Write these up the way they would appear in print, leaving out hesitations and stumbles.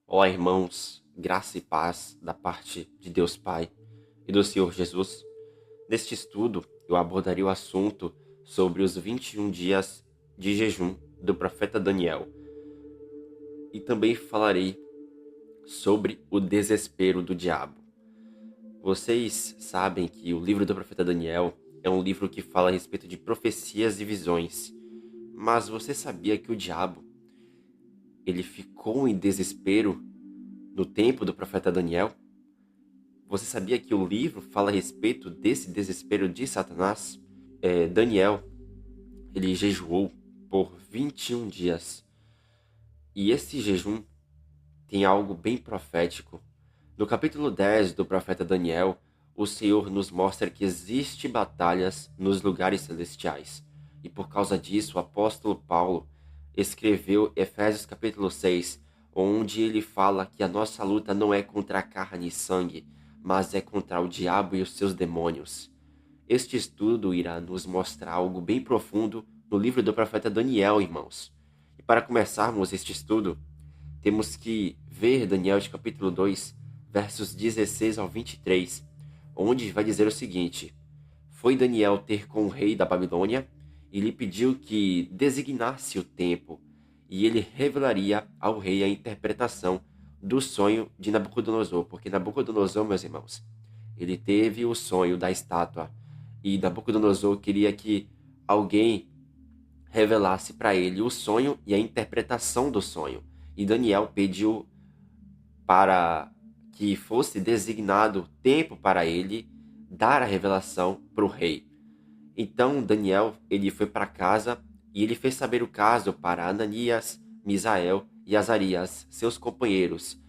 Olá, irmãos, graça e paz da parte de Deus Pai e do Senhor Jesus. Neste estudo, eu abordarei o assunto sobre os 21 dias de jejum do profeta Daniel e também falarei sobre o desespero do diabo. Vocês sabem que o livro do profeta Daniel é um livro que fala a respeito de profecias e visões, mas você sabia que o diabo ele ficou em desespero no tempo do profeta Daniel? Você sabia que o livro fala a respeito desse desespero de Satanás? Daniel, ele jejuou por 21 dias. E esse jejum tem algo bem profético. No capítulo 10 do profeta Daniel, o Senhor nos mostra que existe batalhas nos lugares celestiais. E por causa disso, o apóstolo Paulo escreveu Efésios capítulo 6, onde ele fala que a nossa luta não é contra a carne e sangue, mas é contra o diabo e os seus demônios. Este estudo irá nos mostrar algo bem profundo no livro do profeta Daniel, irmãos. E para começarmos este estudo, temos que ver Daniel de capítulo 2, versos 16 ao 23, onde vai dizer o seguinte: Foi Daniel ter com o rei da Babilônia e lhe pediu que designasse o tempo, e ele revelaria ao rei a interpretação do sonho de Nabucodonosor, porque Nabucodonosor, meus irmãos, ele teve o sonho da estátua, e Nabucodonosor queria que alguém revelasse para ele o sonho e a interpretação do sonho. E Daniel pediu para que fosse designado tempo para ele dar a revelação para o rei. Então Daniel ele foi para casa e ele fez saber o caso para Ananias, Misael e Azarias, seus companheiros,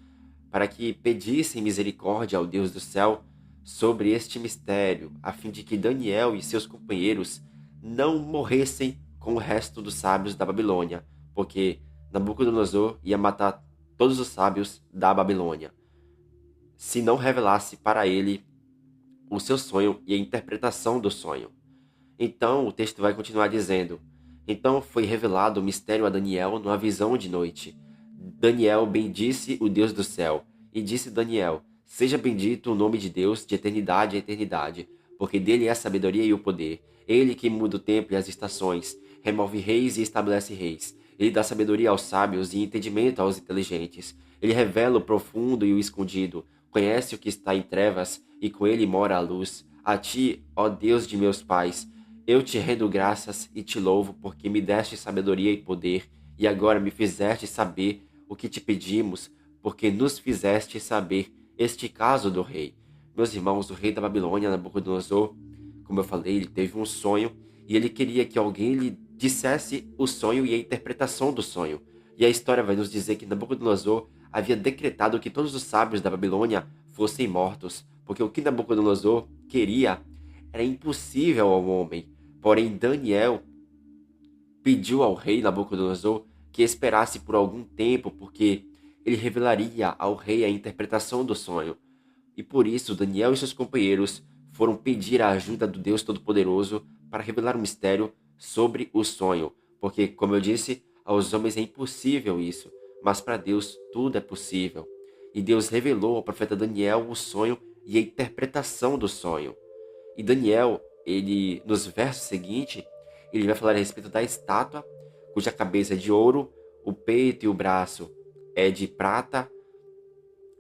para que pedissem misericórdia ao Deus do céu sobre este mistério, a fim de que Daniel e seus companheiros não morressem com o resto dos sábios da Babilônia, porque Nabucodonosor ia matar todos os sábios da Babilônia, se não revelasse para ele o seu sonho e a interpretação do sonho. Então o texto vai continuar dizendo: Então foi revelado o mistério a Daniel numa visão de noite. Daniel bendisse o Deus do céu, e disse Daniel: Seja bendito o nome de Deus de eternidade a eternidade, porque dele é a sabedoria e o poder. Ele que muda o tempo e as estações, remove reis e estabelece reis. Ele dá sabedoria aos sábios e entendimento aos inteligentes. Ele revela o profundo e o escondido, conhece o que está em trevas, e com ele mora a luz. A ti, ó Deus de meus pais, eu te rendo graças e te louvo, porque me deste sabedoria e poder, e agora me fizeste saber o que te pedimos, porque nos fizeste saber este caso do rei. Meus irmãos, o rei da Babilônia, Nabucodonosor, como eu falei, ele teve um sonho e ele queria que alguém lhe dissesse o sonho e a interpretação do sonho. E a história vai nos dizer que Nabucodonosor havia decretado que todos os sábios da Babilônia fossem mortos, porque o que Nabucodonosor queria era impossível ao homem. Porém, Daniel pediu ao rei Nabucodonosor que esperasse por algum tempo, porque ele revelaria ao rei a interpretação do sonho. E por isso, Daniel e seus companheiros foram pedir a ajuda do Deus Todo-Poderoso para revelar o mistério sobre o sonho. Porque, como eu disse, aos homens é impossível isso, mas para Deus tudo é possível. E Deus revelou ao profeta Daniel o sonho e a interpretação do sonho. E Daniel, ele nos versos seguintes, ele vai falar a respeito da estátua, cuja cabeça é de ouro, o peito e o braço é de prata,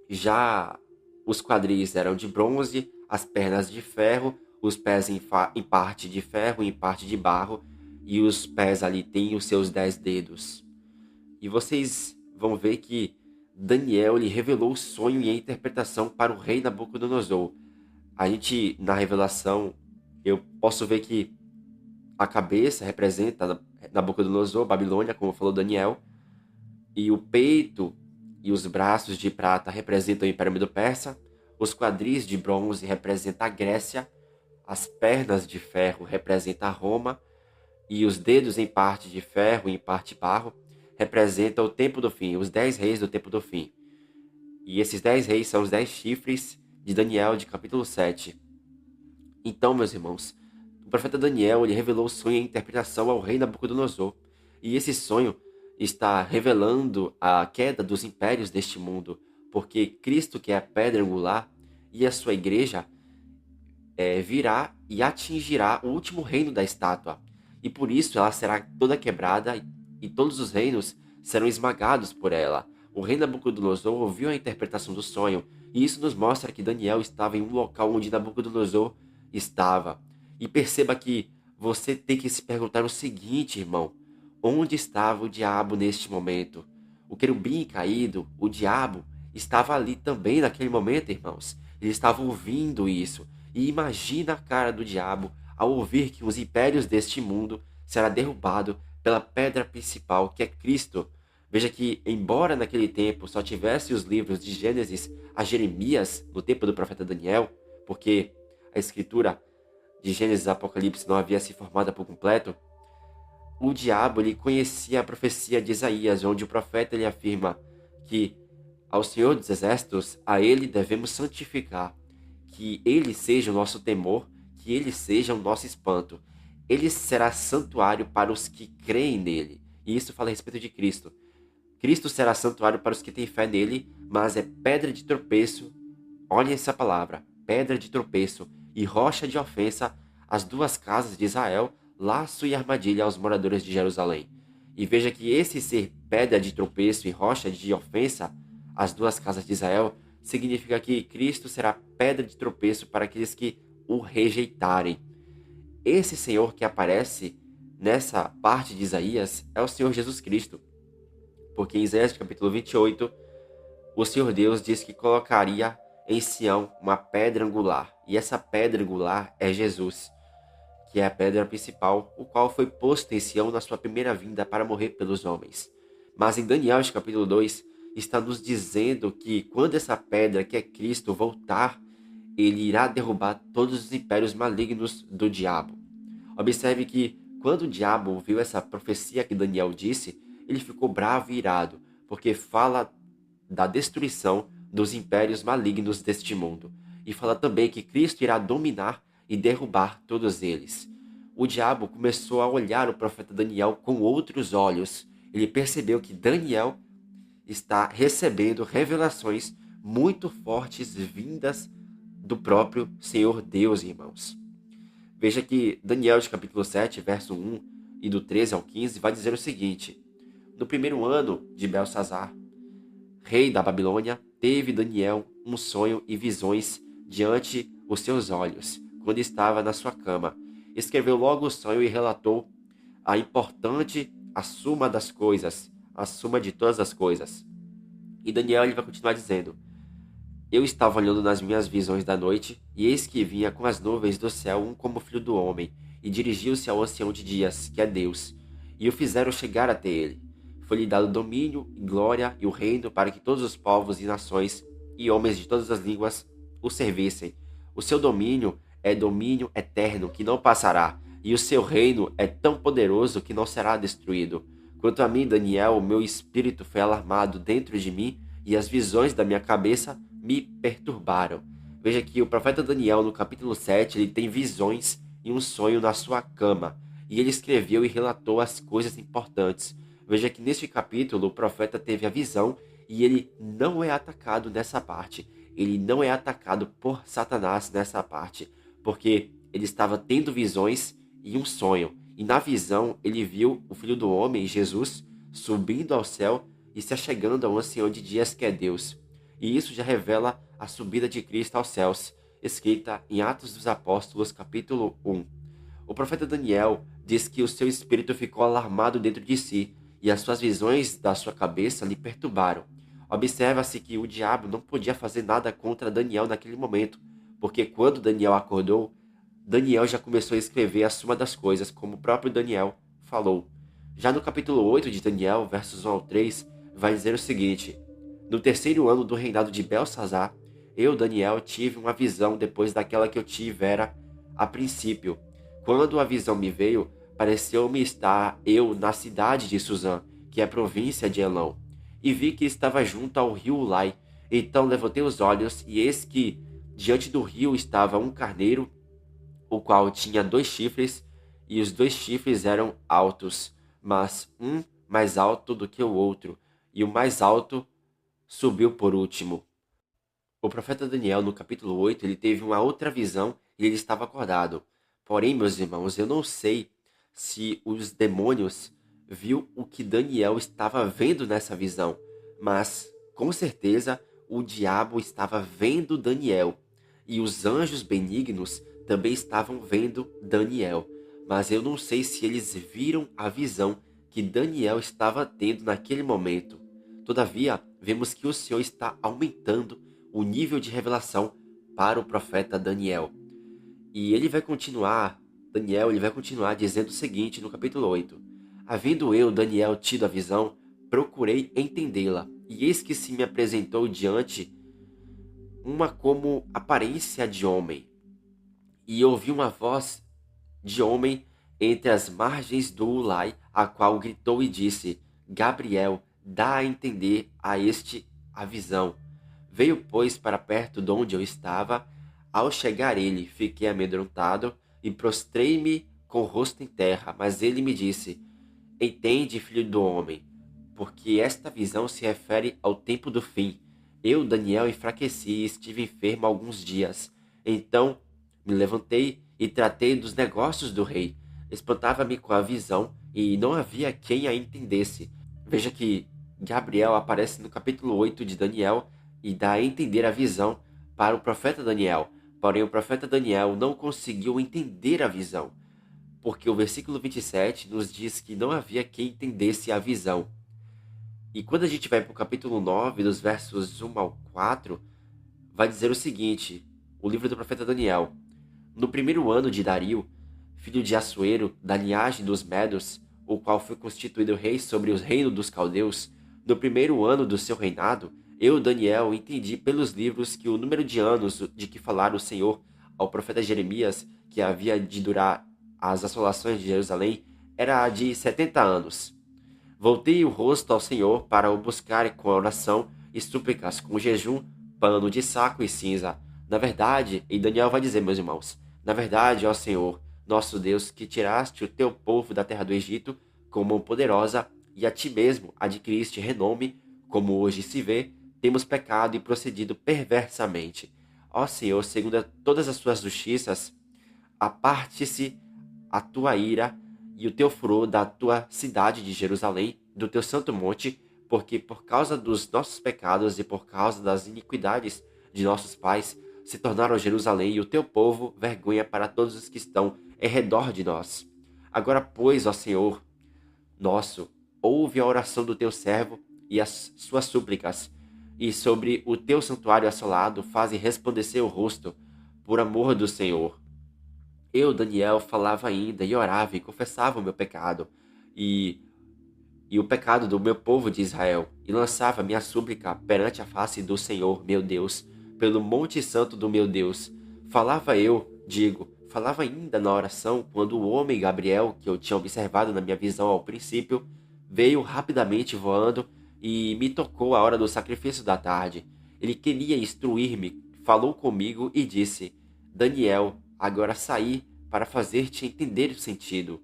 já os quadris eram de bronze, as pernas de ferro, os pés em parte de ferro e em parte de barro, e os pés ali têm os seus 10 dedos. E vocês vão ver que Daniel ele revelou o sonho e a interpretação para o rei Nabucodonosor. A gente, na revelação, eu posso ver que a cabeça representa Nabucodonosor, Babilônia, como falou Daniel, e o peito e os braços de prata representam o Império Medo-Persa, os quadris de bronze representam a Grécia, as pernas de ferro representam a Roma, e os dedos em parte de ferro e em parte barro representam o tempo do fim, os 10 reis do tempo do fim. E esses 10 reis são os 10 chifres de Daniel, de capítulo 7. Então, meus irmãos, o profeta Daniel ele revelou o sonho e a interpretação ao rei Nabucodonosor. E esse sonho está revelando a queda dos impérios deste mundo, porque Cristo, que é a pedra angular, e a sua igreja virá e atingirá o último reino da estátua. E por isso ela será toda quebrada e todos os reinos serão esmagados por ela. O rei Nabucodonosor ouviu a interpretação do sonho, e isso nos mostra que Daniel estava em um local onde Nabucodonosor estava. E perceba que você tem que se perguntar o seguinte, irmão: onde estava o diabo neste momento? O querubim caído, o diabo, estava ali também naquele momento, irmãos. Ele estava ouvindo isso. E imagina a cara do diabo ao ouvir que os impérios deste mundo será derrubado pela pedra principal, que é Cristo. Veja que, embora naquele tempo só tivesse os livros de Gênesis a Jeremias, no tempo do profeta Daniel, porque a escritura de Gênesis e Apocalipse não havia se formado por completo, o diabo ele conhecia a profecia de Isaías, onde o profeta ele afirma que ao Senhor dos Exércitos, a ele devemos santificar, que ele seja o nosso temor, que ele seja o nosso espanto. Ele será santuário para os que creem nele. E isso fala a respeito de Cristo. Cristo será santuário para os que têm fé nele, mas é pedra de tropeço. Olhem essa palavra, pedra de tropeço e rocha de ofensa às duas casas de Israel, laço e armadilha aos moradores de Jerusalém. E veja que esse ser pedra de tropeço e rocha de ofensa às duas casas de Israel significa que Cristo será pedra de tropeço para aqueles que o rejeitarem. Esse Senhor que aparece nessa parte de Isaías é o Senhor Jesus Cristo. Porque em Isaías capítulo 28, o Senhor Deus diz que colocaria em Sião uma pedra angular. E essa pedra angular é Jesus, que é a pedra principal, o qual foi posto em Sião na sua primeira vinda para morrer pelos homens. Mas em Daniel capítulo 2, está nos dizendo que quando essa pedra, que é Cristo, voltar, ele irá derrubar todos os impérios malignos do diabo. Observe que quando o diabo ouviu essa profecia que Daniel disse, ele ficou bravo e irado, porque fala da destruição dos impérios malignos deste mundo. E fala também que Cristo irá dominar e derrubar todos eles. O diabo começou a olhar o profeta Daniel com outros olhos. Ele percebeu que Daniel está recebendo revelações muito fortes vindas do próprio Senhor Deus, irmãos. Veja que Daniel, de capítulo 7, verso 1 e do 13 ao 15, vai dizer o seguinte: no primeiro ano de Belsazar, rei da Babilônia, teve Daniel um sonho e visões diante os seus olhos, quando estava na sua cama. Escreveu logo o sonho e relatou a suma das coisas, a suma de todas as coisas. E Daniel ele vai continuar dizendo: eu estava olhando nas minhas visões da noite, e eis que vinha com as nuvens do céu um como filho do homem, e dirigiu-se ao ancião de dias, que é Deus, e o fizeram chegar até ele. Foi-lhe dado domínio e glória e o reino para que todos os povos e nações e homens de todas as línguas o servissem. O seu domínio é domínio eterno, que não passará, e o seu reino é tão poderoso que não será destruído. Quanto a mim, Daniel, o meu espírito foi alarmado dentro de mim, e as visões da minha cabeça me perturbaram. Veja que o profeta Daniel, no capítulo 7, ele tem visões e um sonho na sua cama, e ele escreveu e relatou as coisas importantes. Veja que neste capítulo o profeta teve a visão e ele não é atacado nessa parte. Ele não é atacado por Satanás nessa parte, porque ele estava tendo visões e um sonho. E na visão ele viu o Filho do Homem, Jesus, subindo ao céu e se achegando ao ancião de dias que é Deus. E isso já revela a subida de Cristo aos céus, escrita em Atos dos Apóstolos, capítulo 1. O profeta Daniel diz que o seu espírito ficou alarmado dentro de si, e as suas visões da sua cabeça lhe perturbaram. Observa-se que o diabo não podia fazer nada contra Daniel naquele momento, porque quando Daniel acordou, Daniel já começou a escrever a suma das coisas, como o próprio Daniel falou. Já no capítulo 8 de Daniel, versos 1 ao 3, vai dizer o seguinte: no terceiro ano do reinado de Belsazar, eu, Daniel, tive uma visão depois daquela que eu tivera a princípio. Quando a visão me veio, pareceu-me estar eu na cidade de Suzã, que é província de Elão, e vi que estava junto ao rio Ulai. Então levantei os olhos, e eis que diante do rio estava um carneiro, o qual tinha 2 chifres, e os 2 chifres eram altos, mas um mais alto do que o outro, e o mais alto subiu por último. O profeta Daniel, no capítulo 8, ele teve uma outra visão e ele estava acordado. Porém, meus irmãos, eu não sei se os demônios viu o que Daniel estava vendo nessa visão, mas com certeza o diabo estava vendo Daniel e os anjos benignos também estavam vendo Daniel. Mas eu não sei se eles viram a visão que Daniel estava tendo naquele momento. Todavia, vemos que o Senhor está aumentando o nível de revelação para o profeta Daniel. E Daniel, ele vai continuar dizendo o seguinte no capítulo 8: Havendo eu, Daniel, tido a visão, procurei entendê-la, e eis que se me apresentou diante uma como aparência de homem, e ouvi uma voz de homem entre as margens do Ulai, a qual gritou e disse: Gabriel, dá a entender a este a visão. Veio, pois, para perto de onde eu estava. Ao chegar ele, fiquei amedrontado e prostrei-me com o rosto em terra. Mas ele me disse: Entende, filho do homem, porque esta visão se refere ao tempo do fim. Eu, Daniel, enfraqueci e estive enfermo alguns dias. Então me levantei e tratei dos negócios do rei. Espantava-me com a visão e não havia quem a entendesse. Veja que Gabriel aparece no capítulo 8 de Daniel e dá a entender a visão para o profeta Daniel. Porém, o profeta Daniel não conseguiu entender a visão, porque o versículo 27 nos diz que não havia quem entendesse a visão. E quando a gente vai para o capítulo 9, dos versos 1 ao 4, vai dizer o seguinte, o livro do profeta Daniel: No primeiro ano de Dario, filho de Assuero, da linhagem dos Medos, o qual foi constituído rei sobre os reinos dos caldeus, no primeiro ano do seu reinado, eu, Daniel, entendi pelos livros que o número de anos de que falara o Senhor ao profeta Jeremias, que havia de durar as assolações de Jerusalém, era de 70 anos. Voltei o rosto ao Senhor para o buscar com oração e súplicas, com jejum, pano de saco e cinza. Na verdade, e Daniel vai dizer, meus irmãos, na verdade, ó Senhor, nosso Deus, que tiraste o teu povo da terra do Egito com mão poderosa e a ti mesmo adquiriste renome, como hoje se vê, temos pecado e procedido perversamente. Ó Senhor, segundo todas as tuas justiças, aparte-se a tua ira e o teu furor da tua cidade de Jerusalém, do teu santo monte, porque por causa dos nossos pecados e por causa das iniquidades de nossos pais, se tornaram Jerusalém e o teu povo vergonha para todos os que estão em redor de nós. Agora, pois, ó Senhor nosso, ouve a oração do teu servo e as suas súplicas, e sobre o teu santuário assolado faze resplandecer o rosto, por amor do Senhor. Eu, Daniel, falava ainda e orava e confessava o meu pecado e, e o pecado do meu povo de Israel, e lançava minha súplica perante a face do Senhor, meu Deus, pelo monte santo do meu Deus. Falava ainda na oração, quando o homem Gabriel, que eu tinha observado na minha visão ao princípio, veio rapidamente voando e me tocou à hora do sacrifício da tarde. Ele queria instruir-me, falou comigo e disse: Daniel, agora saí para fazer-te entender o sentido.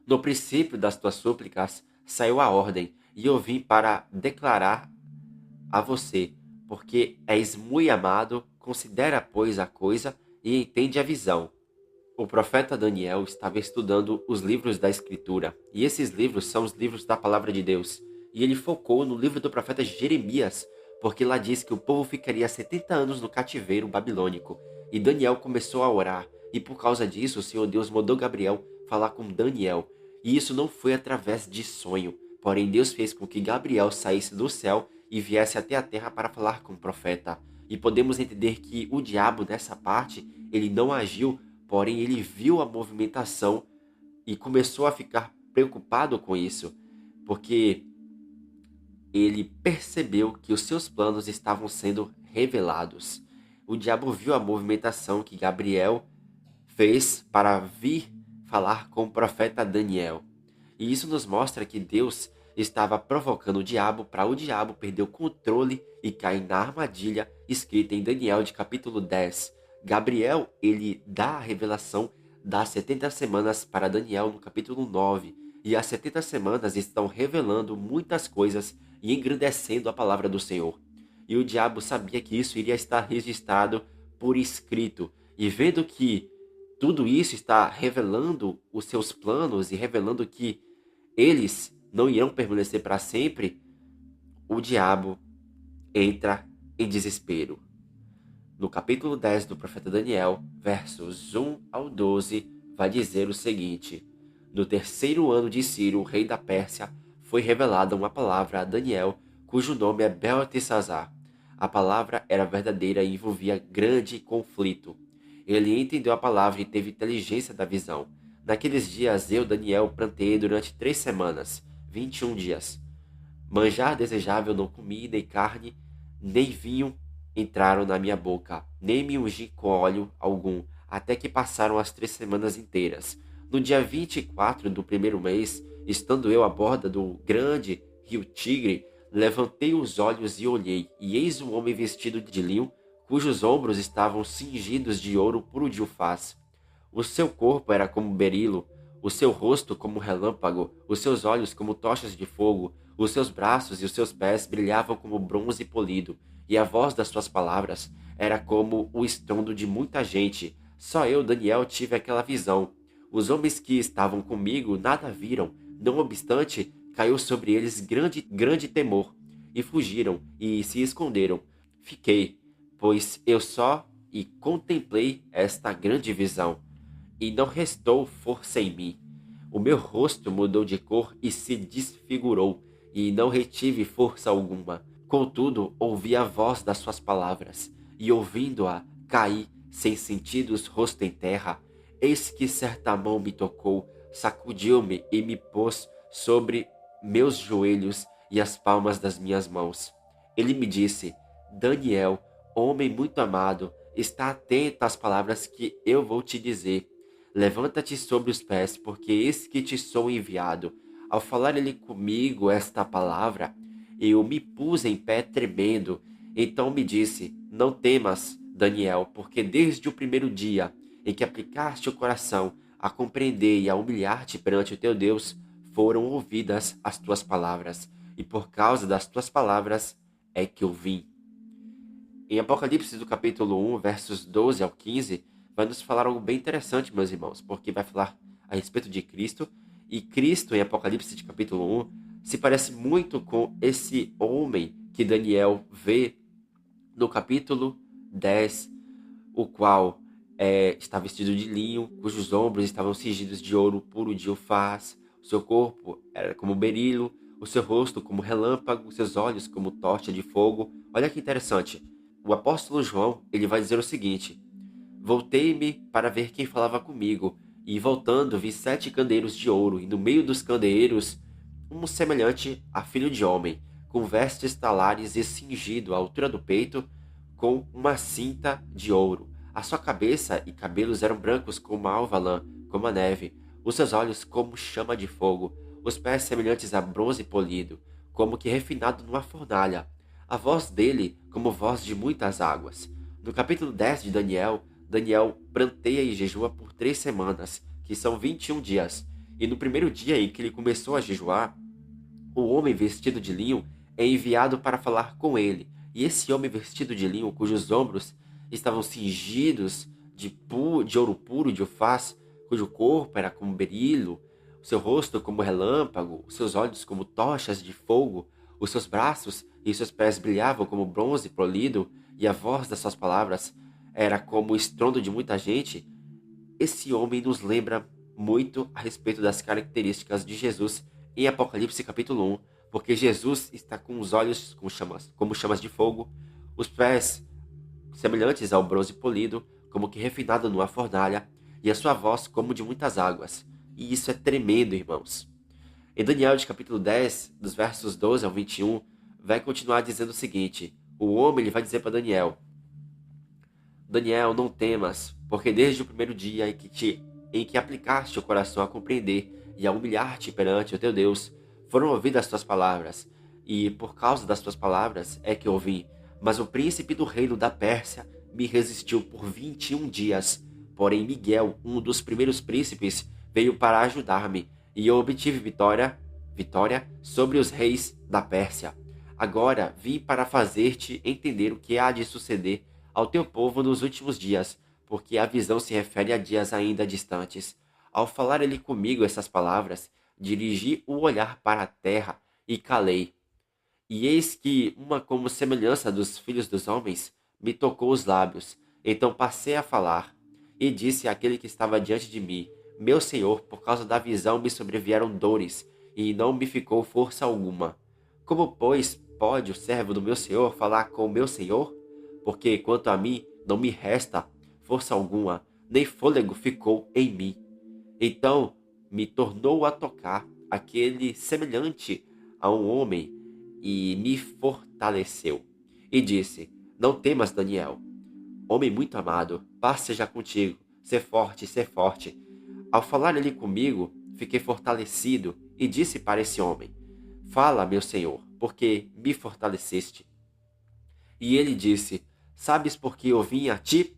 No princípio das tuas súplicas saiu a ordem, e eu vim para declarar a você, porque és muito amado, considera, pois, a coisa e entende a visão. O profeta Daniel estava estudando os livros da Escritura, e esses livros são os livros da Palavra de Deus. E ele focou no livro do profeta Jeremias, porque lá diz que o povo ficaria 70 anos no cativeiro babilônico. E Daniel começou a orar, e por causa disso o Senhor Deus mandou Gabriel falar com Daniel. E isso não foi através de sonho, porém Deus fez com que Gabriel saísse do céu e viesse até a terra para falar com o profeta. E podemos entender que o diabo nessa parte, ele não agiu, porém ele viu a movimentação e começou a ficar preocupado com isso, porque ele percebeu que os seus planos estavam sendo revelados. O diabo viu a movimentação que Gabriel fez para vir falar com o profeta Daniel. E isso nos mostra que Deus estava provocando o diabo para o diabo perder o controle e cair na armadilha escrita em Daniel de capítulo 10. Gabriel, ele dá a revelação das 70 semanas para Daniel no capítulo 9. e as 70 semanas estão revelando muitas coisas e engrandecendo a palavra do Senhor. E o diabo sabia que isso iria estar registrado por escrito. E vendo que tudo isso está revelando os seus planos e revelando que eles não irão permanecer para sempre, o diabo entra em desespero. No capítulo 10 do profeta Daniel, versos 1 ao 12, vai dizer o seguinte: No terceiro ano de Ciro, rei da Pérsia, foi revelada uma palavra a Daniel, cujo nome é Beltesazar. A palavra era verdadeira e envolvia grande conflito. Ele entendeu a palavra e teve inteligência da visão. Naqueles dias eu, Daniel, plantei durante 3 semanas, 21 dias. Manjar desejável não comi, nem carne, nem vinho entraram na minha boca, nem me ungi com óleo algum, até que passaram as 3 semanas inteiras. No dia 24 do primeiro mês, estando eu à borda do grande rio Tigre, levantei os olhos e olhei, e eis um homem vestido de linho, cujos ombros estavam cingidos de ouro puro de ufaz. O seu corpo era como berilo, o seu rosto como relâmpago, os seus olhos como tochas de fogo, os seus braços e os seus pés brilhavam como bronze polido, e a voz das suas palavras era como o estrondo de muita gente. Só eu, Daniel, tive aquela visão. Os homens que estavam comigo nada viram, não obstante, caiu sobre eles grande temor, e fugiram e se esconderam. Fiquei, pois eu só e contemplei esta grande visão, e não restou força em mim. O meu rosto mudou de cor e se desfigurou, e não retive força alguma. Contudo, ouvi a voz das suas palavras, e ouvindo-a, caí, sem sentidos, rosto em terra. Eis que certa mão me tocou, sacudiu-me e me pôs sobre meus joelhos e as palmas das minhas mãos. Ele me disse: Daniel, homem muito amado, está atento às palavras que eu vou te dizer. Levanta-te sobre os pés, porque eis que te sou enviado. Ao falar ele comigo esta palavra, eu me pus em pé tremendo. Então me disse: Não temas, Daniel, porque desde o primeiro dia em que aplicaste o coração a compreender e a humilhar-te perante o teu Deus, foram ouvidas as tuas palavras, e por causa das tuas palavras é que eu vim. Em Apocalipse do capítulo 1, versos 12 ao 15, vai nos falar algo bem interessante, meus irmãos, porque vai falar a respeito de Cristo, e Cristo, em Apocalipse de capítulo 1, se parece muito com esse homem que Daniel vê no capítulo 10, o qual está vestido de linho, cujos ombros estavam cingidos de ouro puro de ufaz, o seu corpo era como berilo, o seu rosto como relâmpago, os seus olhos como tocha de fogo. Olha que interessante. O apóstolo João, ele vai dizer o seguinte: Voltei-me para ver quem falava comigo, e voltando vi 7 candeeiros de ouro, e no meio dos candeeiros um semelhante a filho de homem, com vestes talares e cingido à altura do peito com uma cinta de ouro. A sua cabeça e cabelos eram brancos como a alva lã, como a neve, os seus olhos como chama de fogo, os pés semelhantes a bronze polido, como que refinado numa fornalha, a voz dele como voz de muitas águas. No capítulo 10 de Daniel, Daniel pranteia e jejua por 3 semanas, que são 21 dias. E no primeiro dia em que ele começou a jejuar, o homem vestido de linho é enviado para falar com ele. E esse homem vestido de linho, cujos ombros estavam cingidos de ouro puro de ufaz, cujo corpo era como berilo, o seu rosto como relâmpago, os seus olhos como tochas de fogo, os seus braços e seus pés brilhavam como bronze polido, e a voz das suas palavras era como o estrondo de muita gente. Esse homem nos lembra muito a respeito das características de Jesus em Apocalipse capítulo 1, porque Jesus está com os olhos como chamas de fogo, os pés semelhantes ao bronze polido, como que refinado numa fornalha, e a sua voz como de muitas águas. E isso é tremendo, irmãos. Em Daniel de capítulo 10, dos versos 12 ao 21, vai continuar dizendo o seguinte: o homem ele vai dizer para Daniel: Daniel, não temas, porque desde o primeiro dia em que aplicaste o coração a compreender e a humilhar-te perante o teu Deus, foram ouvidas as tuas palavras, e por causa das tuas palavras é que eu vim. Mas o príncipe do reino da Pérsia me resistiu por 21 dias. Porém Miguel, um dos primeiros príncipes, veio para ajudar-me. e eu obtive vitória sobre os reis da Pérsia. Agora vim para fazer-te entender o que há de suceder ao teu povo nos últimos dias, porque a visão se refere a dias ainda distantes. Ao falar ele comigo essas palavras, dirigi o olhar para a terra e calei. E eis que uma como semelhança dos filhos dos homens me tocou os lábios. Então passei a falar, e disse àquele que estava diante de mim: Meu Senhor, por causa da visão me sobrevieram dores, e não me ficou força alguma. Como, pois, pode o servo do meu Senhor falar com o meu Senhor? Porque, quanto a mim, não me resta força alguma, nem fôlego ficou em mim. Então me tornou a tocar aquele semelhante a um homem e me fortaleceu. E disse: Não temas, Daniel, homem muito amado, paz seja contigo, ser forte, ser forte. Ao falar ele comigo, fiquei fortalecido e disse para esse homem: Fala, meu senhor, porque me fortaleceste. E ele disse: Sabes por que eu vim a ti?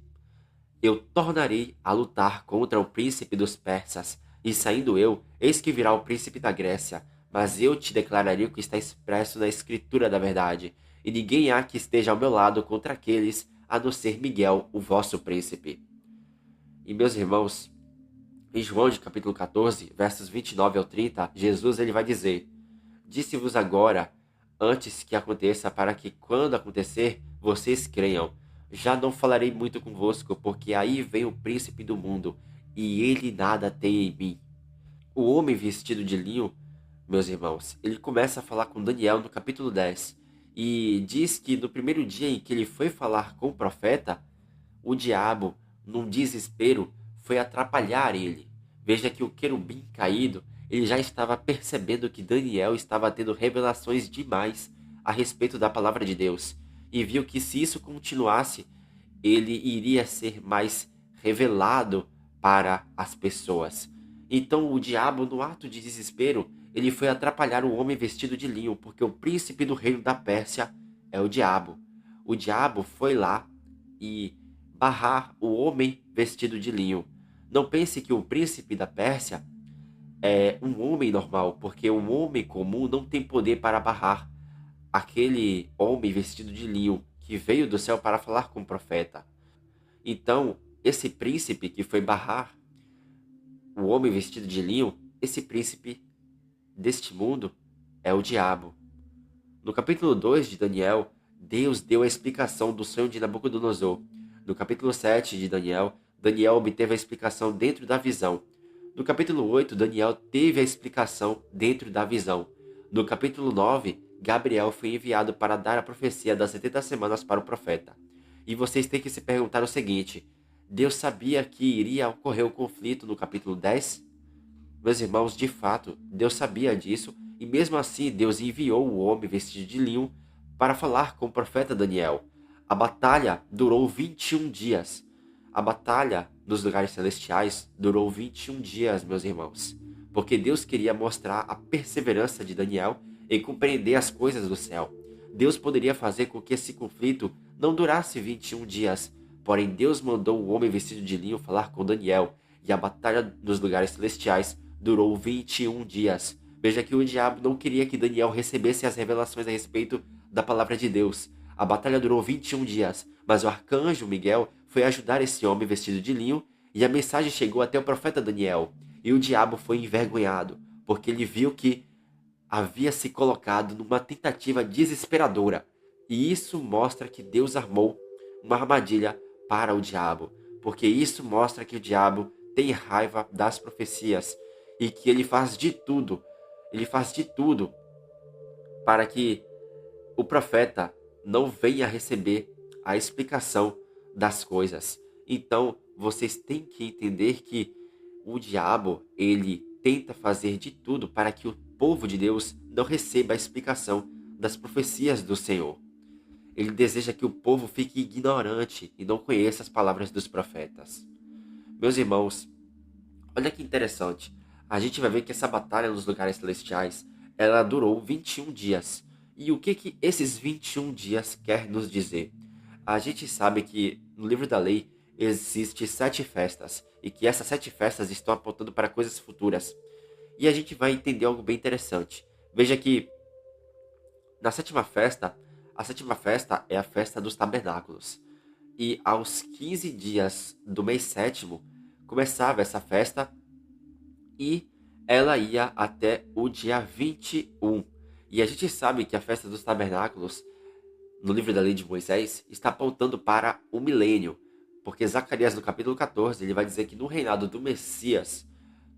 Eu tornarei a lutar contra o príncipe dos persas, e saindo eu, eis que virá o príncipe da Grécia. Mas eu te declararei o que está expresso na escritura da verdade, e ninguém há que esteja ao meu lado contra aqueles, a não ser Miguel, o vosso príncipe. E meus irmãos, em João de capítulo 14, versos 29 ao 30, Jesus ele vai dizer: Disse-vos agora, antes que aconteça, para que quando acontecer, vocês creiam. Já não falarei muito convosco, porque aí vem o príncipe do mundo, e ele nada tem em mim. O homem vestido de linho, meus irmãos, ele começa a falar com Daniel no capítulo 10, e diz que no primeiro dia em que ele foi falar com o profeta, o diabo, num desespero, foi atrapalhar ele. Veja que o querubim caído, ele já estava percebendo que Daniel estava tendo revelações demais a respeito da palavra de Deus, e viu que se isso continuasse, ele iria ser mais revelado para as pessoas. Então o diabo, no ato de desespero, ele foi atrapalhar o homem vestido de linho, porque o príncipe do reino da Pérsia é o diabo. O diabo foi lá e barrar o homem vestido de linho. Não pense que o príncipe da Pérsia é um homem normal, porque um homem comum não tem poder para barrar aquele homem vestido de linho que veio do céu para falar com o profeta. Então, esse príncipe que foi barrar o homem vestido de linho, esse príncipe deste mundo é o diabo. No capítulo 2 de Daniel, Deus deu a explicação do sonho de Nabucodonosor. No capítulo 7 de Daniel, Daniel obteve a explicação dentro da visão. No capítulo 8, Daniel teve a explicação dentro da visão. No capítulo 9, Gabriel foi enviado para dar a profecia das 70 semanas para o profeta. E vocês têm que se perguntar o seguinte: Deus sabia que iria ocorrer o conflito no capítulo 10? Meus irmãos, de fato, Deus sabia disso, e mesmo assim Deus enviou o homem vestido de linho para falar com o profeta Daniel. A batalha durou 21 dias. A batalha nos lugares celestiais durou 21 dias, meus irmãos, porque Deus queria mostrar a perseverança de Daniel em compreender as coisas do céu. Deus poderia fazer com que esse conflito não durasse 21 dias, porém Deus mandou o homem vestido de linho falar com Daniel, e a batalha nos lugares celestiais durou 21 dias. Veja que o diabo não queria que Daniel recebesse as revelações a respeito da palavra de Deus. A batalha durou 21 dias, mas o arcanjo Miguel foi ajudar esse homem vestido de linho, e a mensagem chegou até o profeta Daniel. E o diabo foi envergonhado, porque ele viu que havia se colocado numa tentativa desesperadora. E isso mostra que Deus armou uma armadilha para o diabo, porque isso mostra que o diabo tem raiva das profecias e que ele faz de tudo para que o profeta não venha receber a explicação das coisas. Então, vocês têm que entender que o diabo, ele tenta fazer de tudo para que o povo de Deus não receba a explicação das profecias do Senhor. Ele deseja que o povo fique ignorante e não conheça as palavras dos profetas. Meus irmãos, olha que interessante. A gente vai ver que essa batalha nos lugares celestiais, ela durou 21 dias. E o que esses 21 dias quer nos dizer? A gente sabe que no livro da lei existe 7 festas, e que essas 7 festas estão apontando para coisas futuras. E a gente vai entender algo bem interessante. Veja que na sétima festa, a sétima festa é a festa dos tabernáculos. E aos 15 dias do mês sétimo, começava essa festa e ela ia até o dia 21. E a gente sabe que a festa dos tabernáculos, no livro da lei de Moisés, está apontando para o milênio. Porque Zacarias, no capítulo 14, ele vai dizer que no reinado do Messias,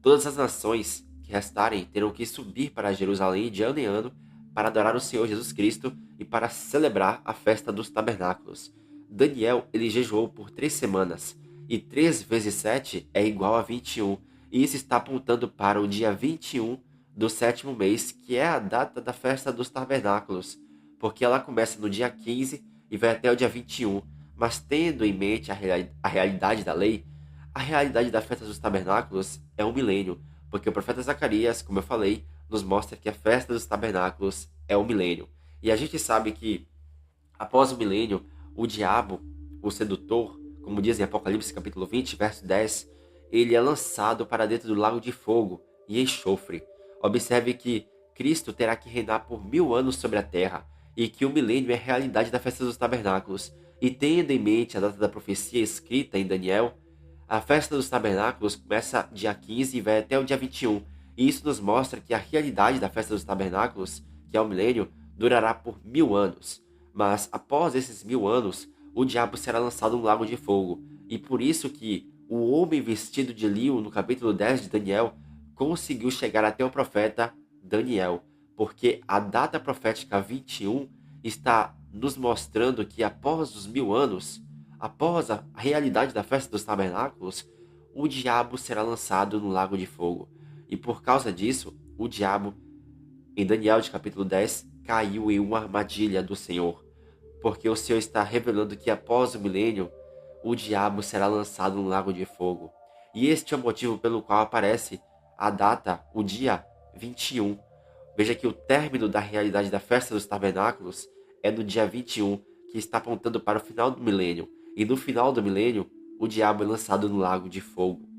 todas as nações que restarem terão que subir para Jerusalém de ano em ano para adorar o Senhor Jesus Cristo e para celebrar a festa dos tabernáculos. Daniel, ele jejuou por 3 semanas, e 3 vezes 7 é igual a 21, e isso está apontando para o dia 21 do sétimo mês, que é a data da festa dos tabernáculos, porque ela começa no dia 15 e vai até o dia 21, mas tendo em mente a realidade da lei, a realidade da festa dos tabernáculos é um milênio, porque o profeta Zacarias, como eu falei, nos mostra que a festa dos tabernáculos é um milênio. E a gente sabe que, após o milênio, o diabo, o sedutor, como diz em Apocalipse capítulo 20, verso 10, ele é lançado para dentro do lago de fogo e enxofre. Observe que Cristo terá que reinar por 1000 anos sobre a terra, e que o milênio é a realidade da festa dos tabernáculos. E tendo em mente a data da profecia escrita em Daniel, a festa dos tabernáculos começa dia 15 e vai até o dia 21. E isso nos mostra que a realidade da festa dos tabernáculos, que é o milênio, durará por 1000 anos. Mas após esses 1000 anos, o diabo será lançado no lago de fogo. E por isso que o homem vestido de linho, no capítulo 10 de Daniel, conseguiu chegar até o profeta Daniel. Porque a data profética 21 está nos mostrando que após os 1000 anos, após a realidade da festa dos tabernáculos, o diabo será lançado no lago de fogo. E por causa disso, o diabo, em Daniel de capítulo 10, caiu em uma armadilha do Senhor. Porque o Senhor está revelando que após o milênio, o diabo será lançado no lago de fogo. E este é o motivo pelo qual aparece a data, o dia 21. Veja que o término da realidade da festa dos tabernáculos é no dia 21, que está apontando para o final do milênio. E no final do milênio, o diabo é lançado no lago de fogo.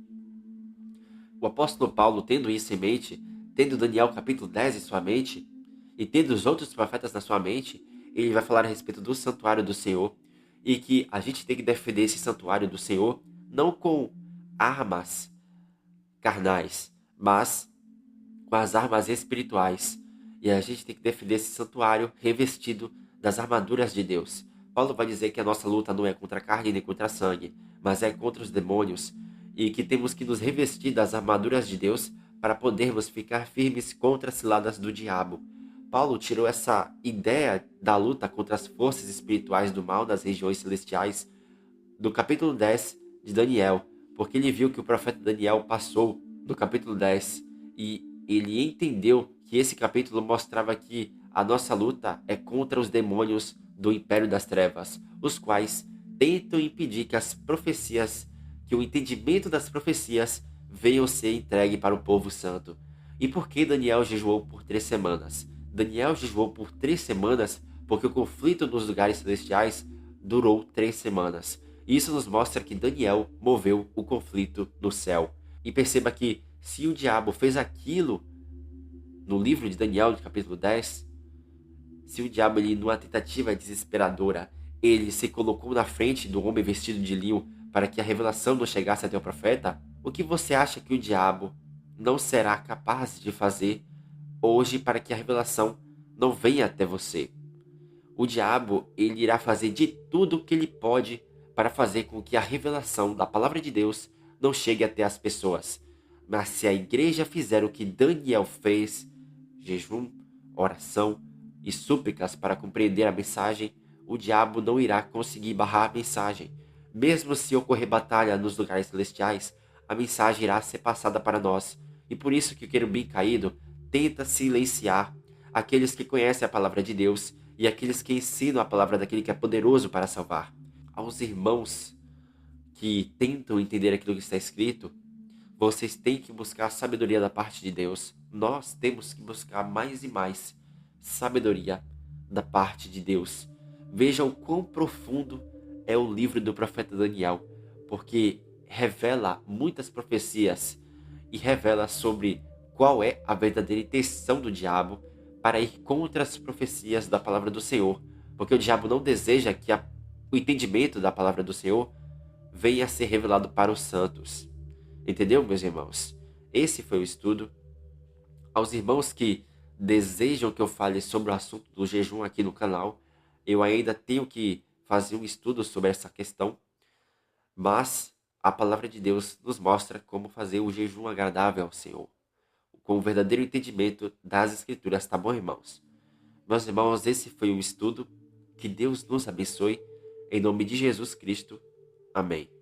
O apóstolo Paulo, tendo isso em mente, tendo Daniel capítulo 10 em sua mente, e tendo os outros profetas na sua mente, ele vai falar a respeito do santuário do Senhor, e que a gente tem que defender esse santuário do Senhor, não com armas carnais, mas com as armas espirituais. E a gente tem que defender esse santuário revestido das armaduras de Deus. Paulo vai dizer que a nossa luta não é contra a carne nem contra a sangue, mas é contra os demônios, e que temos que nos revestir das armaduras de Deus para podermos ficar firmes contra as ciladas do diabo. Paulo tirou essa ideia da luta contra as forças espirituais do mal nas regiões celestiais do capítulo 10 de Daniel, porque ele viu que o profeta Daniel passou do capítulo 10 e ele entendeu que esse capítulo mostrava que a nossa luta é contra os demônios do império das trevas, os quais tentam impedir que as profecias, que o entendimento das profecias venham ser entregue para o povo santo. E por que Daniel jejuou por 3 semanas? Daniel jejuou por 3 semanas porque o conflito nos lugares celestiais durou 3 semanas. Isso nos mostra que Daniel moveu o conflito no céu. E perceba que se o diabo fez aquilo no livro de Daniel, no capítulo 10, se o diabo, ele, numa tentativa desesperadora, ele se colocou na frente do homem vestido de linho para que a revelação não chegasse até o profeta, o que você acha que o diabo não será capaz de fazer hoje para que a revelação não venha até você? O diabo, ele irá fazer de tudo o que ele pode para fazer com que a revelação da palavra de Deus não chegue até as pessoas. Mas se a igreja fizer o que Daniel fez, jejum, oração e súplicas para compreender a mensagem, o diabo não irá conseguir barrar a mensagem. Mesmo se ocorrer batalha nos lugares celestiais, a mensagem irá ser passada para nós. E por isso que o querubim caído tenta silenciar aqueles que conhecem a palavra de Deus e aqueles que ensinam a palavra daquele que é poderoso para salvar. Aos irmãos que tentam entender aquilo que está escrito, vocês têm que buscar a sabedoria da parte de Deus. Nós temos que buscar mais e mais sabedoria da parte de Deus. Vejam quão profundo é o livro do profeta Daniel, porque revela muitas profecias e revela sobre qual é a verdadeira intenção do diabo para ir contra as profecias da palavra do Senhor, porque o diabo não deseja que o entendimento da palavra do Senhor venha a ser revelado para os santos. Entendeu, meus irmãos? Esse foi o estudo. Aos irmãos que desejam que eu fale sobre o assunto do jejum aqui no canal, eu ainda tenho que fazer um estudo sobre essa questão, mas a palavra de Deus nos mostra como fazer o jejum agradável ao Senhor, com o verdadeiro entendimento das Escrituras, tá bom, irmãos? Meus irmãos, esse foi o estudo. Que Deus nos abençoe. Em nome de Jesus Cristo. Amém.